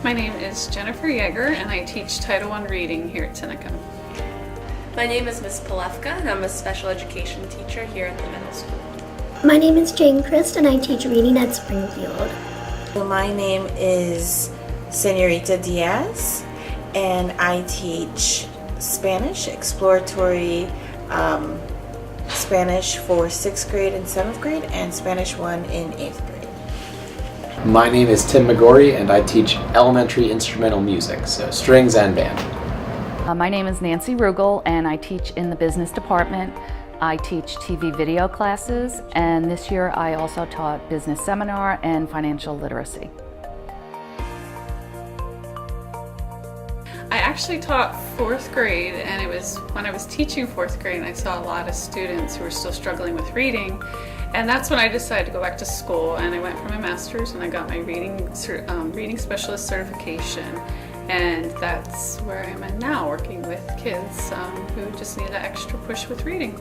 My name is Jennifer Yeager and I teach Title I Reading here at Tinicum. My name is Ms. Polefka and I'm a special education teacher here at the middle school. My name is Jane Christ and I teach reading at Springfield. My name is Senorita Diaz and I teach Spanish, exploratory Spanish for 6th grade and 7th grade and Spanish 1 in 8th grade. My name is Tim McGorry and I teach elementary instrumental music, so strings and band. My name is Nancy Rugel and I teach in the business department. I teach TV video classes, and this year I also taught business seminar and financial literacy. I actually taught 4th grade, and it was when I was teaching 4th grade and I saw a lot of students who were still struggling with reading, and that's when I decided to go back to school, and I went for my master's and I got my reading specialist certification, and that's where I am at now, working with kids who just need that extra push with reading.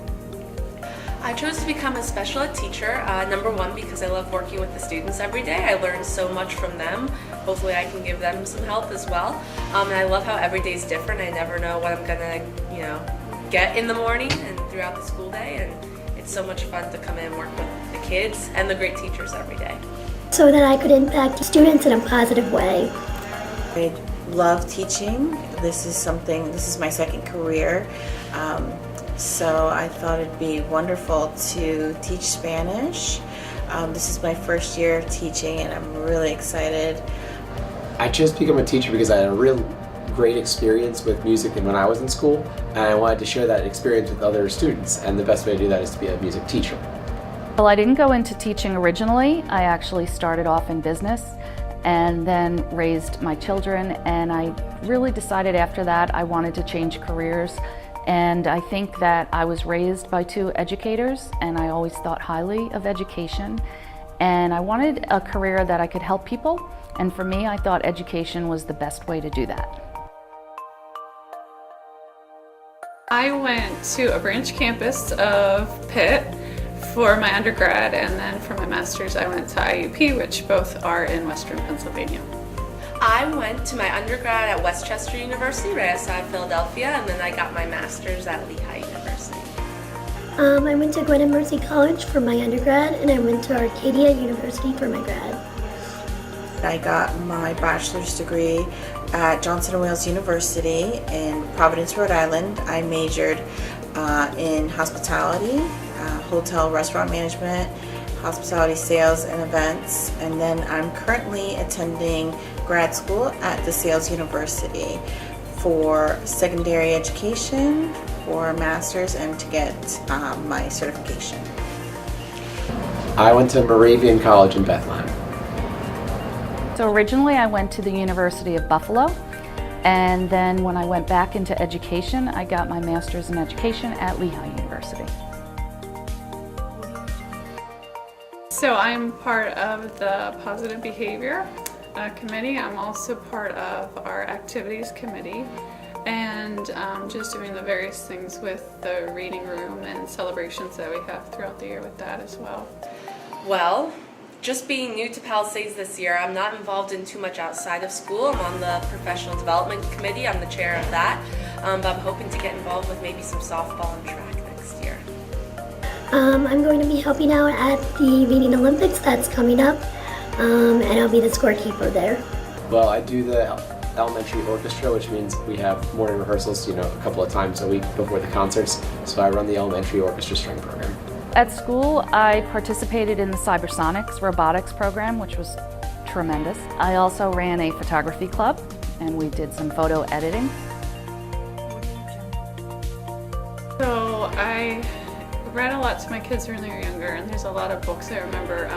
I chose to become a special ed teacher, number one, because I love working with the students every day. I learn so much from them. Hopefully I can give them some help as well. And I love how every day is different. I never know what I'm gonna, get in the morning and throughout the school day. And it's so much fun to come in and work with the kids and the great teachers every day. So that I could impact students in a positive way. I love teaching. This is my second career. So I thought it'd be wonderful to teach Spanish. This is my first year of teaching and I'm really excited. I chose to become a teacher because I had a real great experience with music when I was in school, and I wanted to share that experience with other students, and the best way to do that is to be a music teacher. Well, I didn't go into teaching originally. I actually started off in business and then raised my children, and I really decided after that I wanted to change careers. And I think that I was raised by 2 educators, and I always thought highly of education. And I wanted a career that I could help people, and for me, I thought education was the best way to do that. I went to a branch campus of Pitt for my undergrad, and then for my master's I went to IUP, which both are in Western Pennsylvania. I went to my undergrad at Westchester University, right outside Philadelphia, and then I got my master's at Lehigh University. I went to Gwen and Mercy College for my undergrad, and I went to Arcadia University for my grad. I got my bachelor's degree at Johnson & Wales University in Providence, Rhode Island. I majored in hospitality, hotel restaurant management, hospitality sales and events, and then I'm currently attending grad school at DeSales University for secondary education, for a master's, and to get my certification. I went to Moravian College in Bethlehem. So originally I went to the University of Buffalo, and then when I went back into education, I got my master's in education at Lehigh University. So I'm part of the Positive Behavior Committee. I'm also part of our Activities Committee, and just doing the various things with the reading room and celebrations that we have throughout the year with that as well. Well, just being new to Palisades this year, I'm not involved in too much outside of school. I'm on the Professional Development Committee. I'm the chair of that, but I'm hoping to get involved with maybe some softball and track next year. I'm going to be helping out at the Reading Olympics that's coming up, and I'll be the scorekeeper there. Well, I do the elementary orchestra, which means we have morning rehearsals, a couple of times a week before the concerts, so I run the elementary orchestra string program. At school, I participated in the Cybersonics robotics program, which was tremendous. I also ran a photography club, and we did some photo editing. So I read a lot to my kids when they were younger, and there's a lot of books I remember.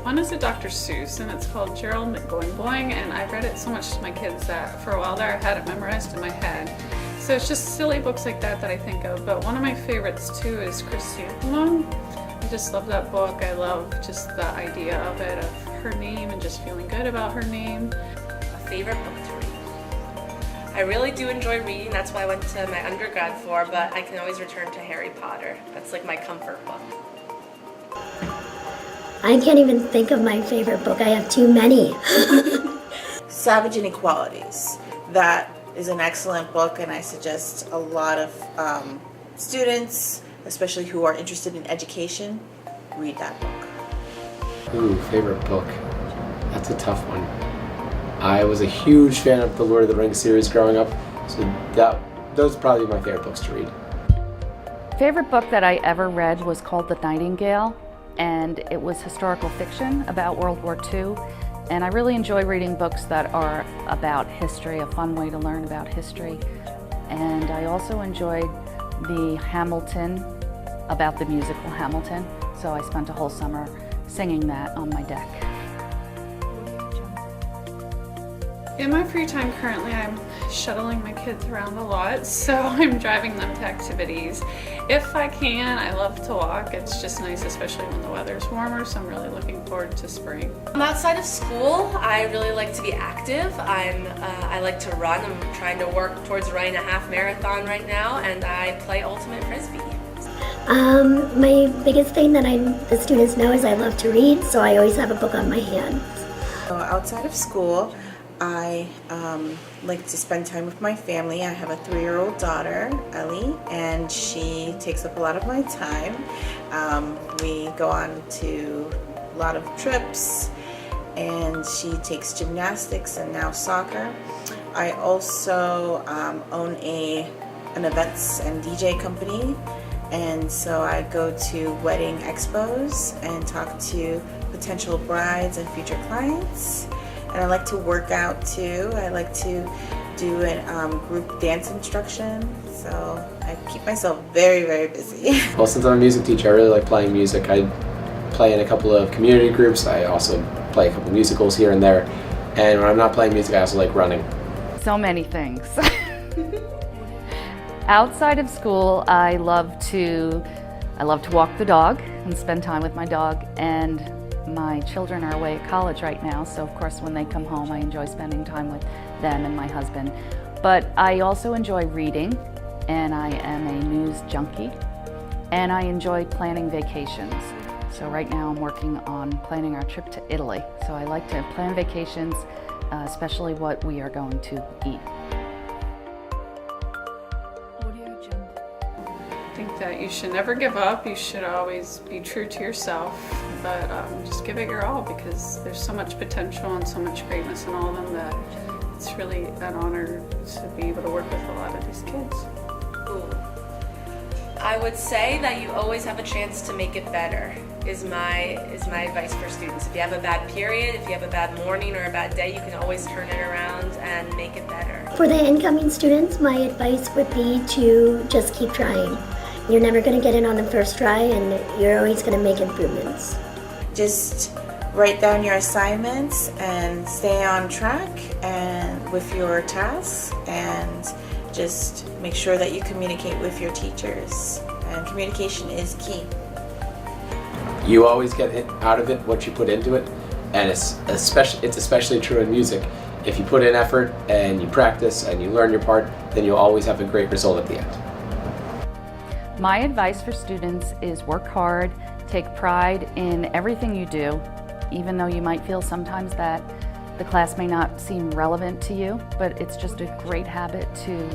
One is a Dr. Seuss, and it's called Gerald McBoing Boing, and I read it so much to my kids that for a while there I had it memorized in my head. So it's just silly books like that I think of, but one of my favorites too is Chrysanthemum. I just love that book. I love just the idea of it, of her name and just feeling good about her name. A favorite book to read? I really do enjoy reading. That's why I went to my undergrad for, but I can always return to Harry Potter. That's like my comfort book. I can't even think of my favorite book. I have too many. Savage Inequalities. That is an excellent book, and I suggest a lot of students, especially who are interested in education, read that book. Ooh, favorite book. That's a tough one. I was a huge fan of the Lord of the Rings series growing up, so those are probably my favorite books to read. Favorite book that I ever read was called The Nightingale, and it was historical fiction about World War II. And I really enjoy reading books that are about history, a fun way to learn about history. And I also enjoyed the Hamilton, about the musical Hamilton. So I spent a whole summer singing that on my deck. In my free time currently, I'm shuttling my kids around a lot, so I'm driving them to activities. If I can, I love to walk. It's just nice, especially when the weather's warmer, so I'm really looking forward to spring. Outside of school, I really like to be active. I like to run. I'm trying to work towards running a half marathon right now, and I play ultimate frisbee. My biggest thing that the students know is I love to read, so I always have a book on my hand. So outside of school, I like to spend time with my family. I have a 3-year-old daughter, Ellie, and she takes up a lot of my time. We go on to a lot of trips, and she takes gymnastics and now soccer. I also own an events and DJ company, and so I go to wedding expos and talk to potential brides and future clients. And I like to work out too. I like to do a group dance instruction, so I keep myself very, very busy. Well, since I'm a music teacher, I really like playing music. I play in a couple of community groups. I also play a couple musicals here and there. And when I'm not playing music, I also like running. So many things. Outside of school, I love to walk the dog and spend time with my dog, and my children are away at college right now, so of course when they come home I enjoy spending time with them and my husband. But I also enjoy reading, and I am a news junkie, and I enjoy planning vacations. So right now I'm working on planning our trip to Italy. So I like to plan vacations, especially what we are going to eat. I think that you should never give up. You should always be true to yourself, but just give it your all, because there's so much potential and so much greatness in all of them that it's really an honor to be able to work with a lot of these kids. Ooh. I would say that you always have a chance to make it better is my advice for students. If you have a bad period, if you have a bad morning or a bad day, you can always turn it around and make it better. For the incoming students, my advice would be to just keep trying. You're never going to get it on the first try, and you're always going to make improvements. Just write down your assignments and stay on track and with your tasks, and just make sure that you communicate with your teachers. And communication is key. You always get out of it what you put into it, and it's especially true in music. If you put in effort and you practice and you learn your part, then you'll always have a great result at the end. My advice for students is work hard, take pride in everything you do, even though you might feel sometimes that the class may not seem relevant to you, but it's just a great habit to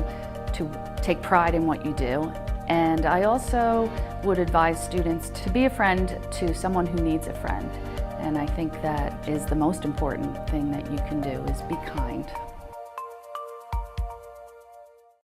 take pride in what you do. And I also would advise students to be a friend to someone who needs a friend. And I think that is the most important thing that you can do, is be kind.